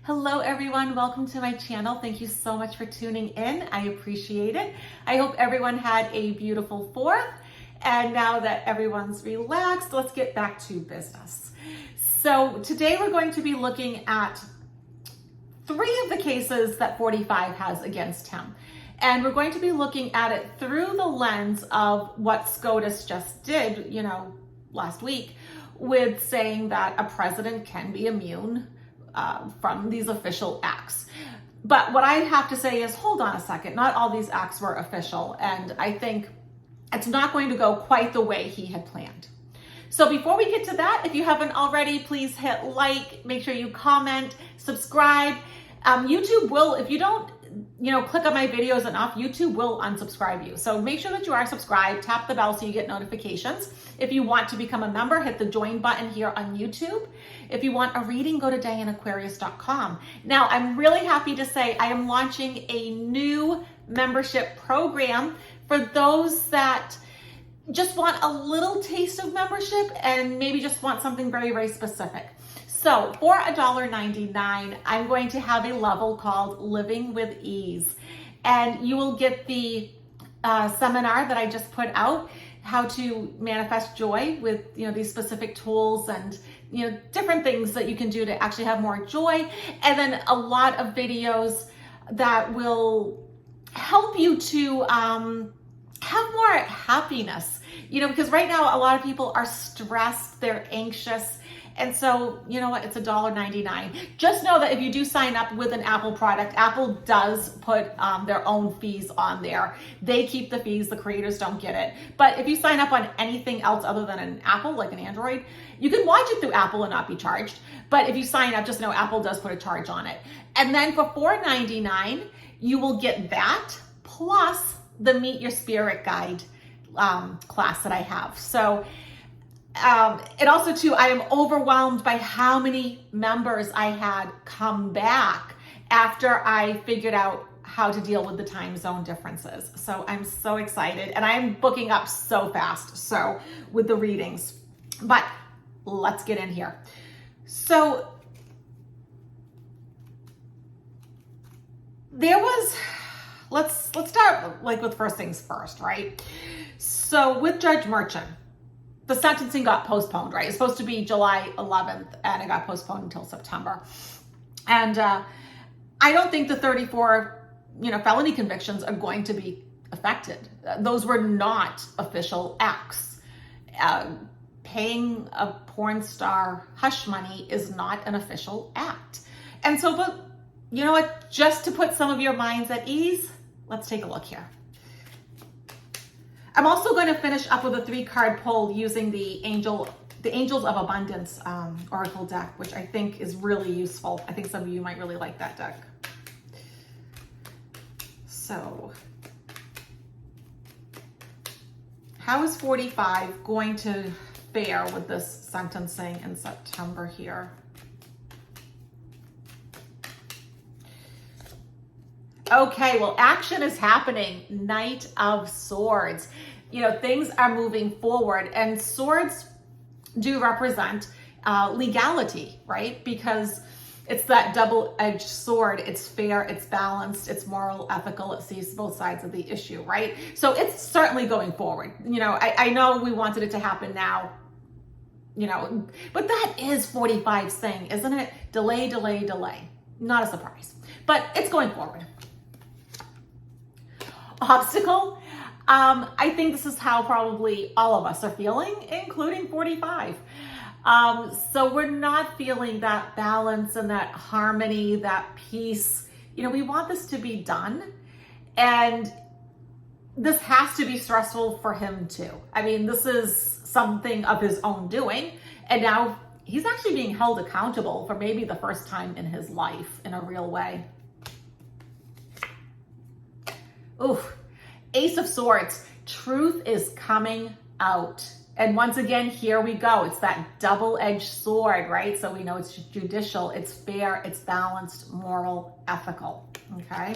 Hello everyone, welcome to my channel. Thank you so much for tuning in. I appreciate it. I hope everyone had a beautiful 4th. And now that everyone's relaxed, let's get back to business. So today we're going to be looking at 3 of the cases that 45 has against him. And we're going to be looking at it through the lens of what SCOTUS just did, last week, with saying that a president can be immune from these official acts. But what I have to say is, hold on a second, not all these acts were official, and I think it's not going to go quite the way he had planned. So before we get to that, if you haven't already, please hit like, make sure you comment, subscribe. YouTube will, if you don't click on my videos enough, YouTube will unsubscribe you. So make sure that you are subscribed, tap the bell so you get notifications. If you want to become a member, hit the join button here on YouTube. If you want a reading, go to DianeAquarius.com. Now, I'm really happy to say I am launching a new membership program for those that just want a little taste of membership and maybe just want something very, very specific. So for $1.99, I'm going to have a level called Living with Ease. And you will get the seminar that I just put out, how to manifest joy with these specific tools and different things that you can do to actually have more joy. And then a lot of videos that will help you to have more happiness. Because right now a lot of people are stressed, they're anxious. And so, you know what, it's $1.99. Just know that if you do sign up with an Apple product, Apple does put their own fees on there. They keep the fees, the creators don't get it. But if you sign up on anything else other than an Apple, like an Android, you can watch it through Apple and not be charged. But if you sign up, just know Apple does put a charge on it. And then for $4.99, you will get that plus the Meet Your Spirit Guide class that I have. So it also too, I am overwhelmed by how many members I had come back after I figured out how to deal with the time zone differences. So I'm so excited and I'm booking up so fast. So with the readings, but let's get in here. So there was, let's start with first things first, right? So with Judge Merchant, the sentencing got postponed, right? It's supposed to be July 11th and it got postponed until September. And I don't think the 34, felony convictions are going to be affected. Those were not official acts. Paying a porn star hush money is not an official act. And so, but you know what? Just to put some of your minds at ease, let's take a look here. I'm also going to finish up with a 3-card pull using the Angels of Abundance Oracle deck, which I think is really useful. I think some of you might really like that deck. So, how is 45 going to fare with this sentencing in September here? Okay, well, action is happening. Knight of Swords. Things are moving forward, and swords do represent legality, right? Because it's that double-edged sword. It's fair, it's balanced, it's moral, ethical. It sees both sides of the issue, right? So it's certainly going forward. I know we wanted it to happen now, but that is 45's thing, isn't it? Delay, delay, delay. Not a surprise, but it's going forward. Obstacle. I think this is how probably all of us are feeling, including 45. So we're not feeling that balance and that harmony, that peace. We want this to be done. And this has to be stressful for him too. I mean, this is something of his own doing. And now he's actually being held accountable for maybe the first time in his life in a real way. Oof. Ace of Swords. Truth is coming out. And once again, here we go. It's that double-edged sword, right? So we know it's judicial, it's fair, it's balanced, moral, ethical. Okay?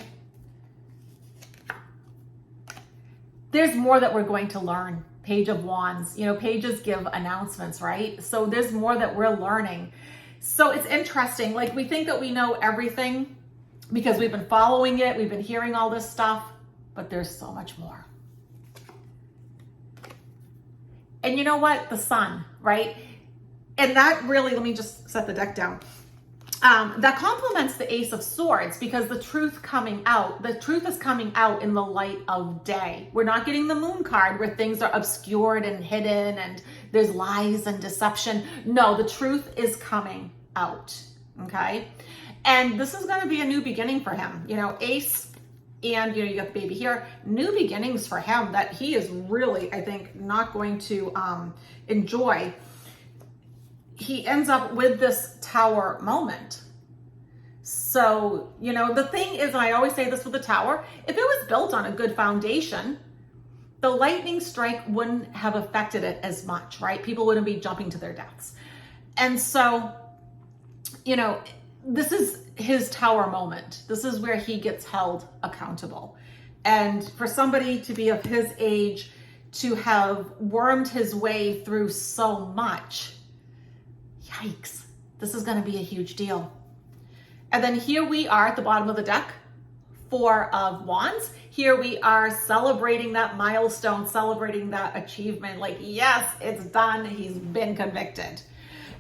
There's more that we're going to learn. Page of Wands. Pages give announcements, right? So there's more that we're learning. So it's interesting. Like, we think that we know everything because we've been following it. We've been hearing all this stuff, but there's so much more. And you know what? The sun, right? And that really, let me just set the deck down. That complements the Ace of Swords, because the truth is coming out in the light of day. We're not getting the Moon card where things are obscured and hidden and there's lies and deception. No, the truth is coming out, okay? And this is going to be a new beginning for him. You know, Ace, and you got the baby here, new beginnings for him that he is really, I think, not going to enjoy. He ends up with this Tower moment. So, the thing is, and I always say this with the Tower, if it was built on a good foundation, the lightning strike wouldn't have affected it as much, right? People wouldn't be jumping to their deaths. And so, this is his Tower moment. This is where he gets held accountable. And for somebody to be of his age, to have wormed his way through so much, yikes, this is going to be a huge deal. And then here we are at the bottom of the deck, Four of Wands. Here we are celebrating that milestone, celebrating that achievement. Like, yes, it's done. He's been convicted.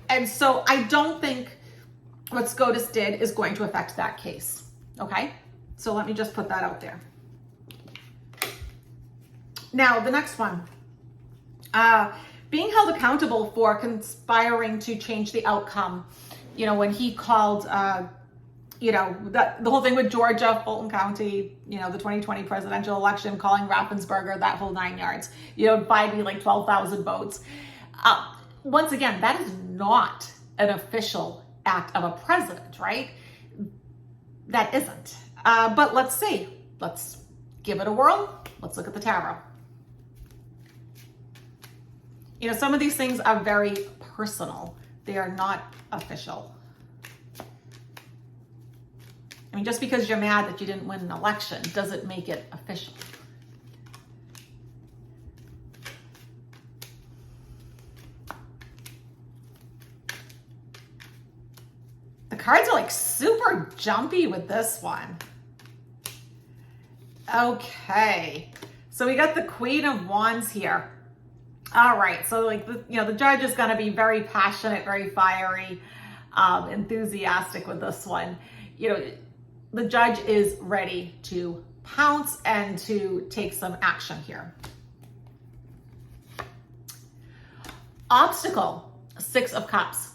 And so I don't think what SCOTUS did is going to affect that case. Okay? So let me just put that out there. Now, the next one. Being held accountable for conspiring to change the outcome. When he called, the whole thing with Georgia, Fulton County, the 2020 presidential election, calling Raffensperger, that whole 9 yards, Biden like 12,000 votes. Once again, that is not an official act of a president, right? That isn't. But let's see. Let's give it a whirl. Let's look at the tarot. Some of these things are very personal. They are not official. I mean, just because you're mad that you didn't win an election doesn't make it official. The cards are like super jumpy with this one. Okay, so we got the Queen of Wands here. All right, so like the judge is going to be very passionate, very fiery, enthusiastic with this one. The judge is ready to pounce and to take some action here. Obstacle, Six of Cups.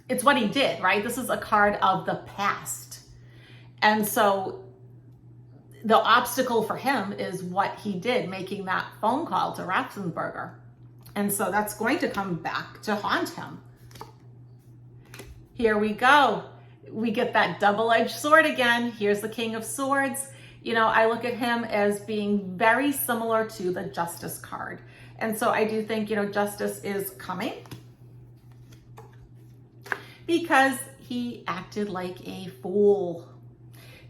It's what he did, right? This is a card of the past. And so the obstacle for him is what he did, making that phone call to Raffensperger. And so that's going to come back to haunt him. Here we go. We get that double-edged sword again. Here's the King of Swords. I look at him as being very similar to the Justice card. And so I do think, justice is coming because he acted like a fool.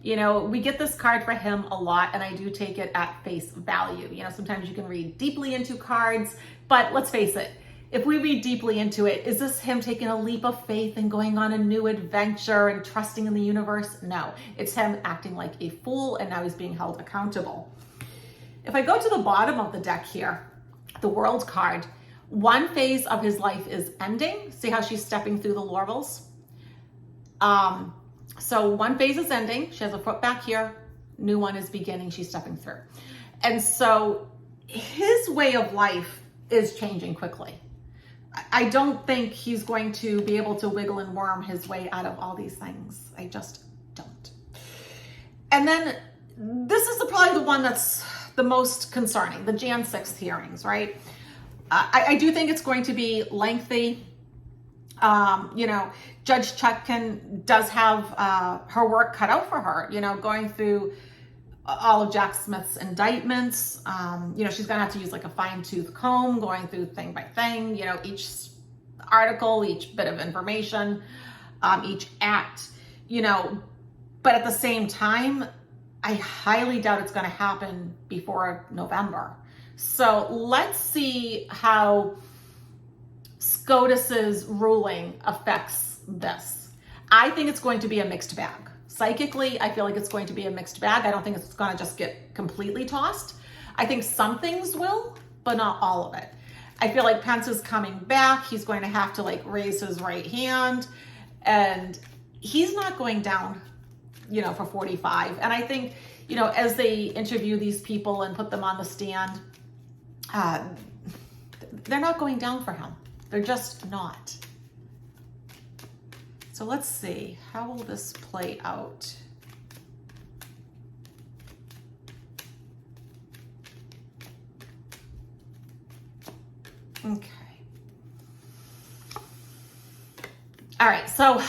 We get this card for him a lot, and I do take it at face value. Sometimes you can read deeply into cards, but let's face it, if we read deeply into it, is this him taking a leap of faith and going on a new adventure and trusting in the universe? No, it's him acting like a fool, and now he's being held accountable. If I go to the bottom of the deck here, the World card, one phase of his life is ending. See how she's stepping through the laurels? So one phase is ending. She has a foot back here. New one is beginning. She's stepping through. And so his way of life is changing quickly. I don't think he's going to be able to wiggle and worm his way out of all these things. I just don't. And then this is probably the one that's the most concerning, the Jan 6th hearings, right? I do think it's going to be lengthy. Judge Chutkan does have her work cut out for her, going through all of Jack Smith's indictments. She's going to have to use like a fine-tooth comb, going through thing by thing, each article, each bit of information, each act, but at the same time, I highly doubt it's going to happen before November. So let's see how SCOTUS's ruling affects this. I think it's going to be a mixed bag. Psychically, I feel like it's going to be a mixed bag. I don't think it's going to just get completely tossed. I think some things will, but not all of it. I feel like Pence is coming back. He's going to have to like raise his right hand, and he's not going down, for 45. And I think, as they interview these people and put them on the stand, they're not going down for him. They're just not. So let's see, how will this play out? Okay. All right, so,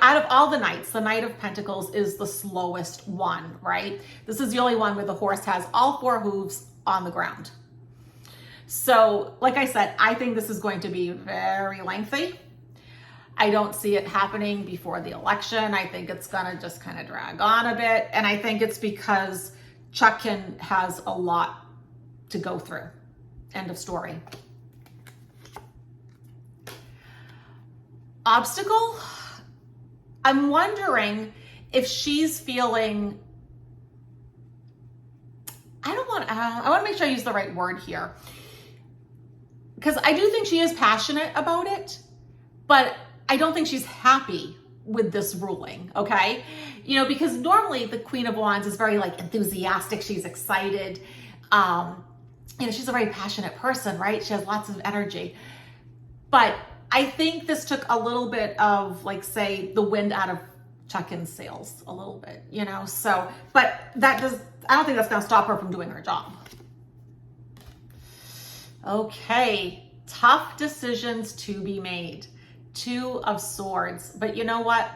out of all the knights, the Knight of Pentacles is the slowest one, right? This is the only one where the horse has all 4 hooves on the ground. So, like I said, I think this is going to be very lengthy. I don't see it happening before the election. I think it's going to just kind of drag on a bit. And I think it's because Chuckin has a lot to go through. End of story. Obstacle? I'm wondering if she's feeling, I want to make sure I use the right word here. Because I do think she is passionate about it, but I don't think she's happy with this ruling, okay? Because normally the Queen of Wands is very like enthusiastic. She's excited. She's a very passionate person, right? She has lots of energy. But I think this took a little bit of, like, say, the wind out of Chuckin's sails a little bit, So, but I don't think that's going to stop her from doing her job. Okay, tough decisions to be made. 2 of Swords. But you know what?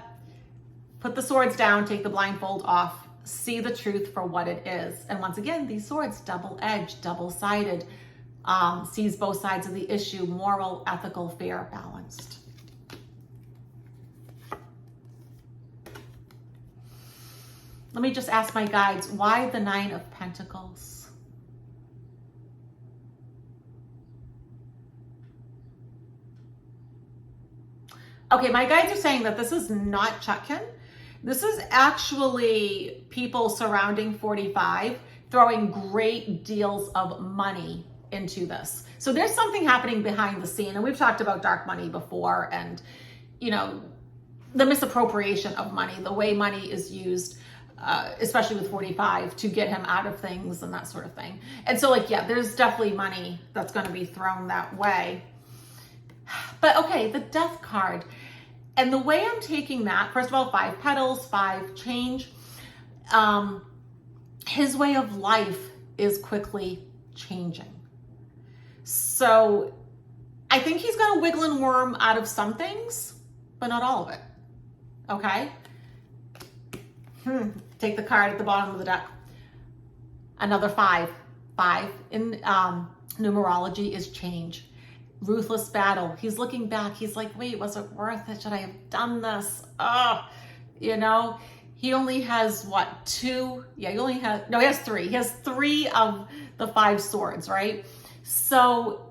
Put the swords down, take the blindfold off, see the truth for what it is. And once again, these swords, double-edged, double-sided, sees both sides of the issue, moral, ethical, fair, balanced. Let me just ask my guides, why the 9 of Pentacles? Okay, my guides are saying that this is not Chuckin. This is actually people surrounding 45 throwing great deals of money into this. So there's something happening behind the scene. And we've talked about dark money before and, the misappropriation of money, the way money is used, especially with 45 to get him out of things and that sort of thing. And so there's definitely money that's going to be thrown that way. But okay, the Death card. And the way I'm taking that, first of all, 5 petals, 5 change. His way of life is quickly changing. So I think he's going to wiggle and worm out of some things, but not all of it. Okay? Take the card at the bottom of the deck. Another 5. 5 in numerology is change. Ruthless battle. He's looking back. He's like, wait, was it worth it? Should I have done this? He only has 2? Yeah, he has 3. He has 3 of the 5 swords, right? So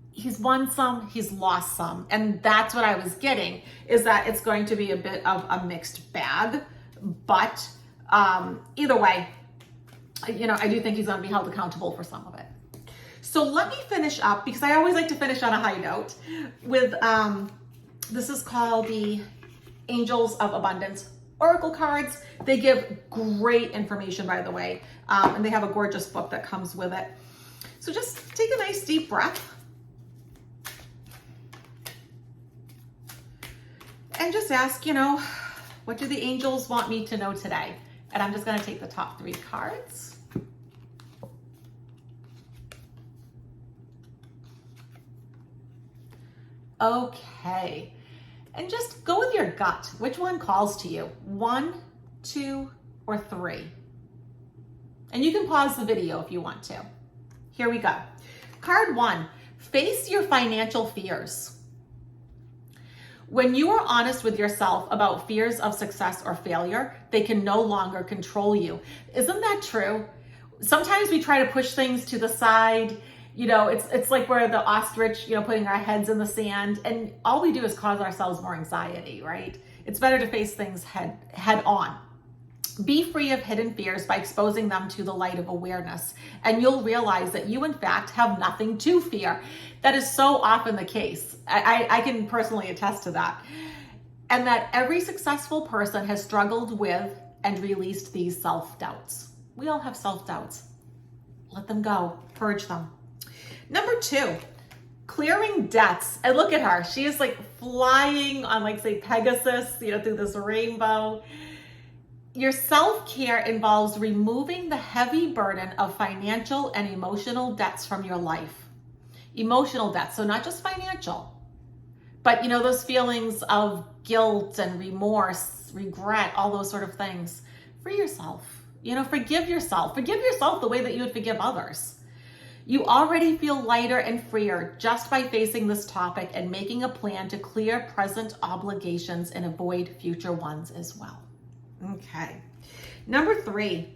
he's won some, he's lost some. And that's what I was getting, is that it's going to be a bit of a mixed bag. But either way, I do think he's going to be held accountable for some of it. So let me finish up, because I always like to finish on a high note, with, this is called the Angels of Abundance Oracle cards. They give great information, by the way, and they have a gorgeous book that comes with it. So just take a nice deep breath. And just ask, what do the angels want me to know today? And I'm just going to take the top 3 cards. Okay, and just go with your gut. Which one calls to you? 1, 2, or 3? And you can pause the video if you want to. Here we go. Card 1, face your financial fears. When you are honest with yourself about fears of success or failure, they can no longer control you. Isn't that true? Sometimes we try to push things to the side You know, it's like we're the ostrich, you know, putting our heads in the sand, and all we do is cause ourselves more anxiety, right? It's better to face things head on. Be free of hidden fears by exposing them to the light of awareness, and you'll realize that you, in fact, have nothing to fear. That is so often the case. I can personally attest to that. And that every successful person has struggled with and released these self-doubts. We all have self-doubts. Let them go. Purge them. Number 2, clearing debts. And look at her. She is like flying on, like, say, Pegasus, you know, through this rainbow. Your self-care involves removing the heavy burden of financial and emotional debts from your life. Emotional debts, so not just financial, but, you know, those feelings of guilt and remorse, regret, all those sort of things. Free yourself, you know, forgive yourself. Forgive yourself the way that you would forgive others. You already feel lighter and freer just by facing this topic and making a plan to clear present obligations and avoid future ones as well. Okay. Number 3,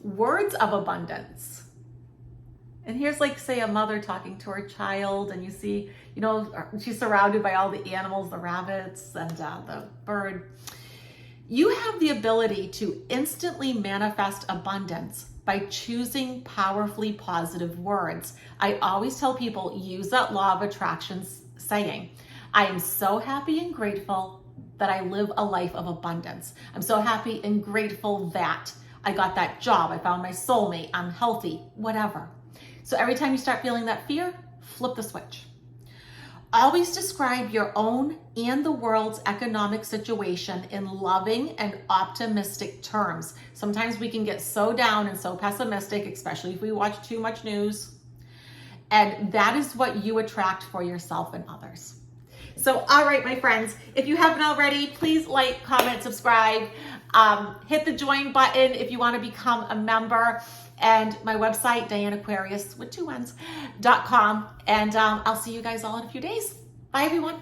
words of abundance. And here's, like, say, a mother talking to her child, and you see, you know, she's surrounded by all the animals, the rabbits and the bird. You have the ability to instantly manifest abundance by choosing powerfully positive words. I always tell people, use that law of attraction saying, I am so happy and grateful that I live a life of abundance. I'm so happy and grateful that I got that job, I found my soulmate, I'm healthy, whatever. So every time you start feeling that fear, flip the switch. Always describe your own and the world's economic situation in loving and optimistic terms. Sometimes we can get so down and so pessimistic, especially if we watch too much news. And that is what you attract for yourself and others. So, all right, my friends, if you haven't already, please like, comment, subscribe, hit the join button if you want to become a member, and my website, DianeAquarius with 2 N's.com. And I'll see you guys all in a few days. Bye, everyone.